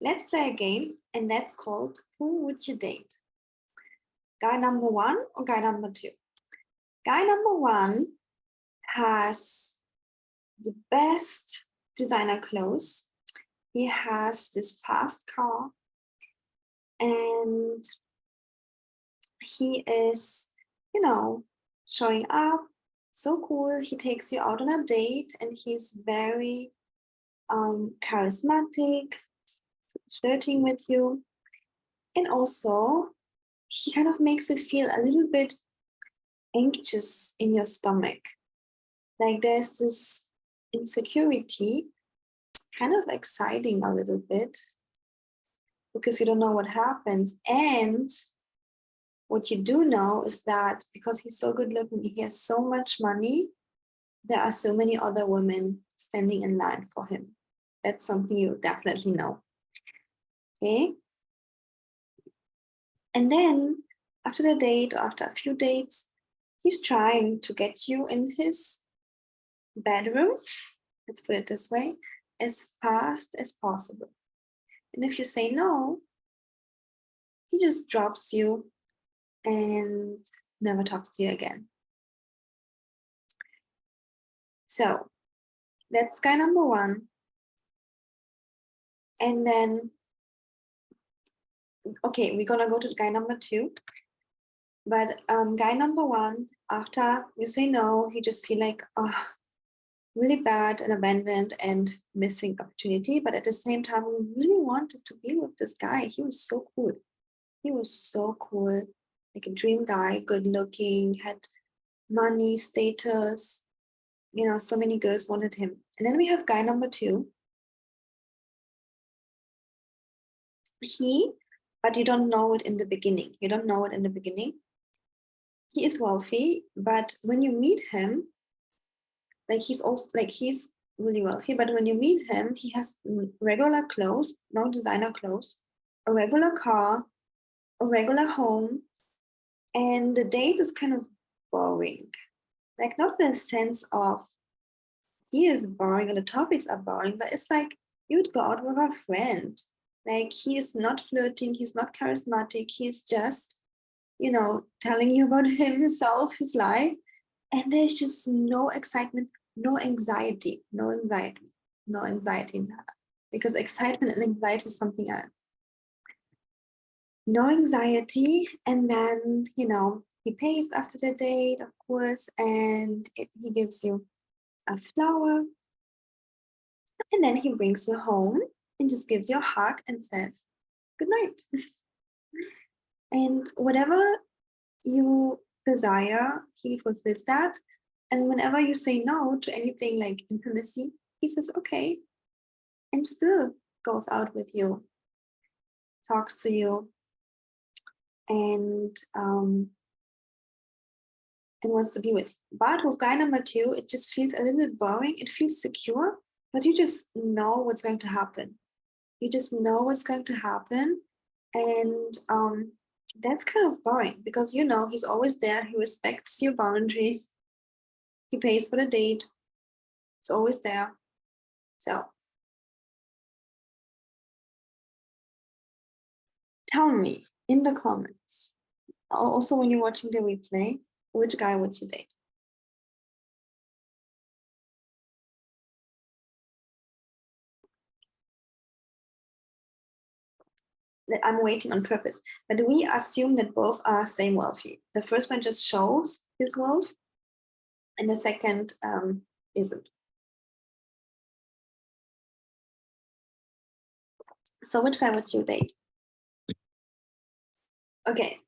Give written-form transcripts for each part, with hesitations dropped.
let's play a game, and that's called Who Would You Date? Guy number one or guy number two? Guy number one has the best designer clothes. He has this fast car, and he is, showing up. So cool. He takes you out on a date, and he's very charismatic, flirting with you. And also, he kind of makes you feel a little bit anxious in your stomach. Like there's this insecurity, kind of exciting a little bit because you don't know what happens. And what you do know is that because he's so good looking, he has so much money, there are so many other women standing in line for him. That's something you definitely know. Okay. And then after the date, or after a few dates, he's trying to get you in his bedroom, let's put it this way, as fast as possible. And if you say no, he just drops you and never talks to you again. So that's guy number one. And then, okay, we're gonna go to guy number two. But guy number one, after you say no, you just feel like, oh, really bad and abandoned and missing opportunity. But at the same time, we really wanted to be with this guy. He was so cool. He was so cool, like a dream guy, good looking, had money, status, so many girls wanted him. And then we have guy number two. But you don't know it in the beginning. You don't know it in the beginning. He is wealthy, but when you meet him, he's really wealthy, but when you meet him, he has regular clothes, no designer clothes, a regular car, a regular home, and the date is kind of boring. Like, not in the sense of he is boring and the topics are boring, but it's like you'd go out with a friend. Like, he is not flirting, he's not charismatic, he's just, telling you about himself, his life. And there's just no excitement, no anxiety in that. Because excitement and anxiety is something else. No anxiety. And then, he pays after the date, of course, and he gives you a flower. And then he brings you home and just gives you a hug and says, good night. And whatever you desire, he fulfills that. And whenever you say no to anything like intimacy, he says, okay, and still goes out with you, talks to you, and wants to be with you. But with guy number two, it just feels a little bit boring. It feels secure, but you just know what's going to happen. You just know what's going to happen. And that's kind of boring because he's always there. He respects your boundaries. He pays for the date. It's always there. So tell me in the comments, also when you're watching the replay, which guy would you date? I'm waiting on purpose, but we assume that both are same wealthy. The first one just shows his wealth, and the second isn't. So which guy would you date? Okay,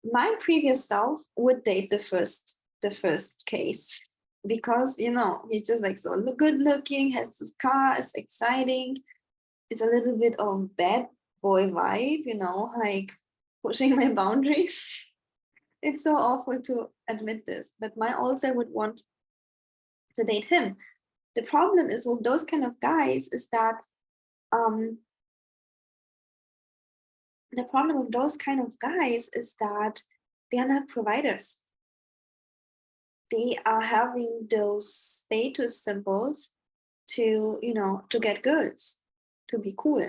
my previous self would date the first case because he's just like so good looking, has this car, is exciting. It's a little bit of bad boy vibe, like pushing my boundaries. It's so awful to admit this, but my old self would want to date him. The problem is with those kind of guys is that they are not providers. They are having those status symbols to get girls, to be cool.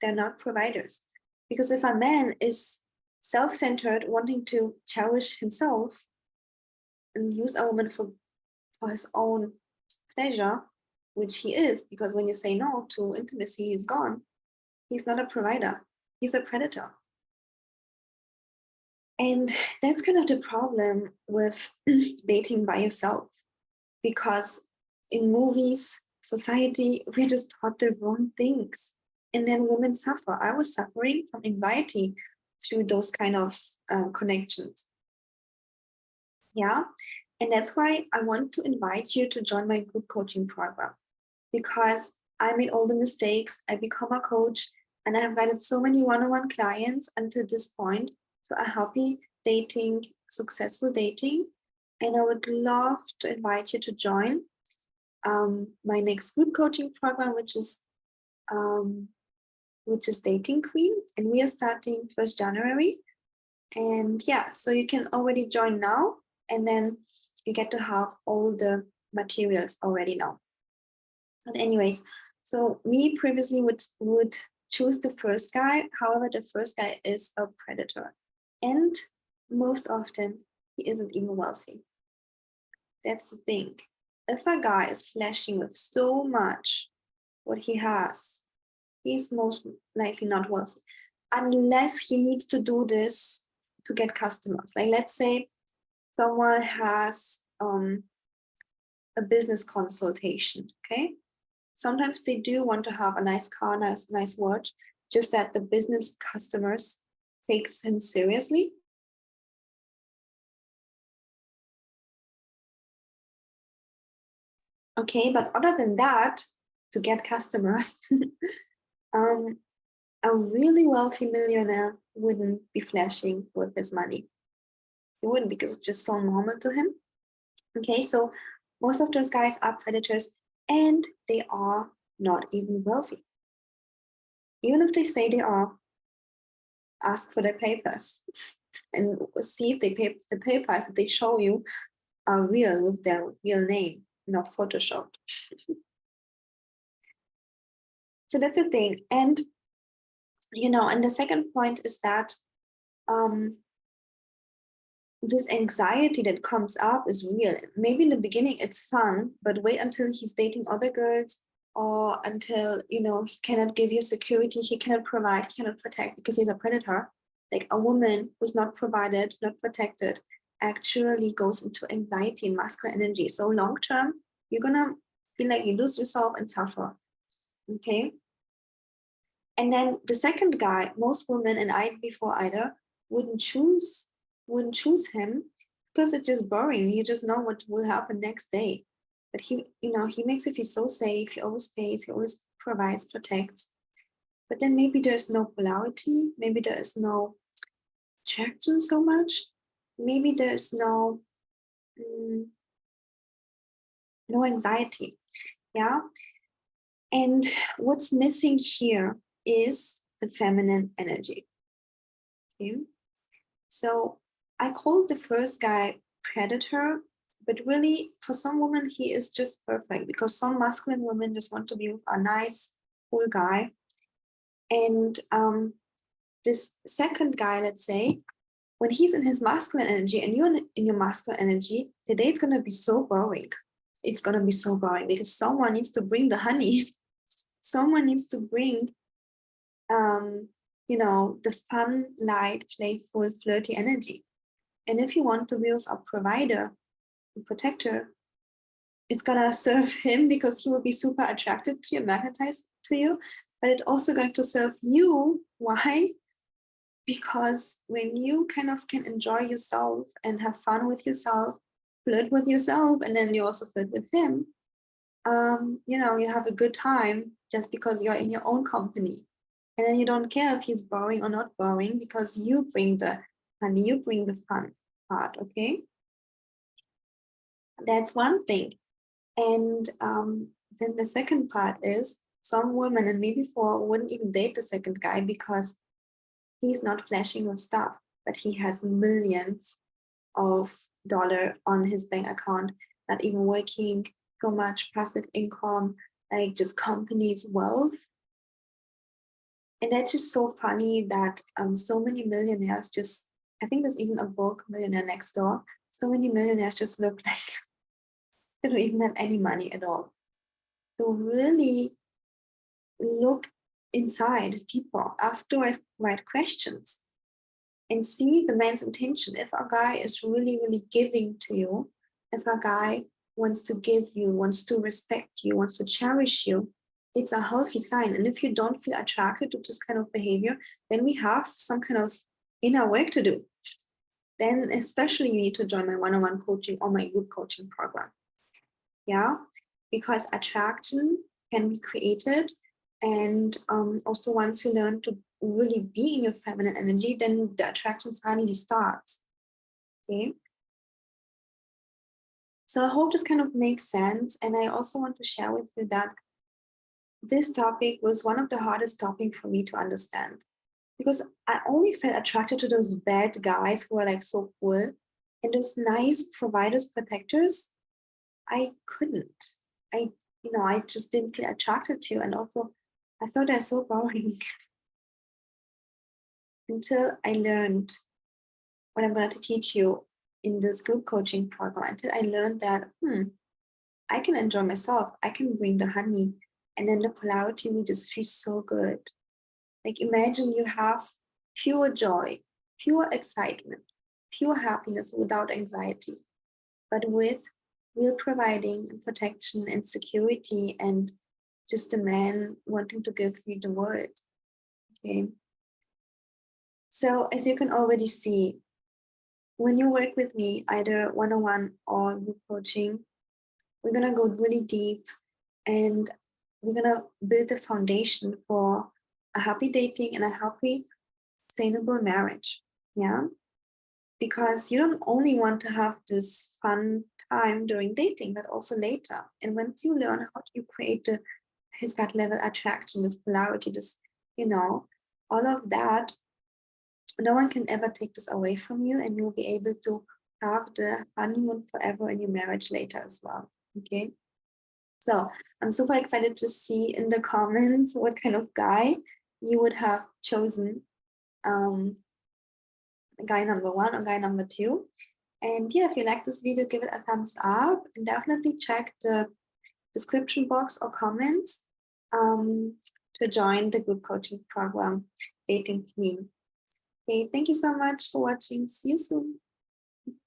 they're not providers. Because if a man is self-centered, wanting to cherish himself and use a woman for his own pleasure, which he is, because when you say no to intimacy, he's gone. He's not a provider. He's a predator. And that's kind of the problem with dating by yourself, because in movies, society, we're just taught the wrong things. And then women suffer. I was suffering from anxiety through those kind of connections. Yeah. And that's why I want to invite you to join my group coaching program, because I made all the mistakes. I become a coach and I have guided so many one-on-one clients until this point to a happy dating, successful dating. And I would love to invite you to join my next group coaching program, which is Dating Queen. And we are starting 1st January. And yeah, so you can already join now, and then you get to have all the materials already now. But anyways, so me previously would choose the first guy. However, the first guy is a predator. And most often, he isn't even wealthy. That's the thing. If a guy is flashing with so much what he has, he's most likely not wealthy. Unless he needs to do this to get customers. Like, let's say someone has a business consultation, okay? Sometimes they do want to have a nice car, nice watch, just that the business customers takes him seriously. Okay, but other than that, to get customers, a really wealthy millionaire wouldn't be flashing with his money. He wouldn't, because it's just so normal to him. Okay, so most of those guys are predators, and they are not even wealthy. Even if they say they are, ask for their papers and see if the papers that they show you are real, with their real name, not photoshopped. So that's the thing. And and the second point is that this anxiety that comes up is real. Maybe in the beginning it's fun, but wait until he's dating other girls, or until he cannot give you security, he cannot provide, he cannot protect, because he's a predator. Like, a woman who's not provided, not protected, actually goes into anxiety and masculine energy. So long term, you're gonna feel like you lose yourself and suffer. Okay. And then the second guy, most women, and I before either, wouldn't choose him, because it's just boring. You just know what will happen next day. But he makes you feel so safe. He always pays, he always provides, protects. But then maybe there's no polarity, maybe there is no attraction so much, maybe there's no anxiety. Yeah. And what's missing here is the feminine energy. Okay. So I called the first guy predator, but really for some women he is just perfect, because some masculine women just want to be with a nice, cool guy. And this second guy, let's say, when he's in his masculine energy and you're in your masculine energy, the date's going to be so boring. It's going to be so boring, because someone needs to bring the honey. Someone needs to bring the fun, light, playful, flirty energy. And if you want to be with a provider, a protector, it's gonna serve him, because he will be super attracted to you, magnetized to you, but it's also going to serve you. Why? Because when you kind of can enjoy yourself and have fun with yourself, flirt with yourself, and then you also flirt with him, you have a good time just because you're in your own company. And then you don't care if he's boring or not boring, because you bring the honey, you bring the fun part, okay? That's one thing. And then the second part is, some women, and me before, wouldn't even date the second guy because he's not flashing with stuff, but he has millions of dollars on his bank account, not even working, so much passive income, like just company's wealth. And that's just so funny that so many millionaires just, I think there's even a book, Millionaire Next Door. So many millionaires just look like they don't even have any money at all. So really look inside deeper, ask the right questions, and see the man's intention. If a guy is really, really giving to you, if a guy wants to give you, wants to respect you, wants to cherish you, it's a healthy sign. And if you don't feel attracted to this kind of behavior, then we have some kind of inner work to do. Then especially you need to join my one-on-one coaching or my group coaching program. Yeah, because attraction can be created. And also once you learn to really be in your feminine energy, then the attraction suddenly starts. Okay. So I hope this kind of makes sense. And I also want to share with you that this topic was one of the hardest topics for me to understand, because I only felt attracted to those bad guys who are like so cool, and those nice providers, protectors, I couldn't. I just didn't feel attracted to. And also I thought they're so boring until I learned what I'm going to teach you in this group coaching program, until I learned that, I can enjoy myself. I can bring the honey. And then the polarity will just feel so good. Like imagine you have pure joy, pure excitement, pure happiness without anxiety, but with real providing and protection and security, and just a man wanting to give you the world. Okay. So as you can already see, when you work with me, either one-on-one or group coaching, we're going to go really deep, and we're going to build the foundation for a happy dating and a happy, sustainable marriage. Yeah. Because you don't only want to have this fun time during dating, but also later. And once you learn how to create his gut level attraction, this polarity, this, all of that, no one can ever take this away from you, and you'll be able to have the honeymoon forever in your marriage later as well. Okay. So I'm super excited to see in the comments what kind of guy you would have chosen. Guy number 1 or guy number 2. And yeah, if you like this video, give it a thumbs up, and definitely check the description box or comments to join the group coaching program, Dating Queen. Okay, thank you so much for watching. See you soon.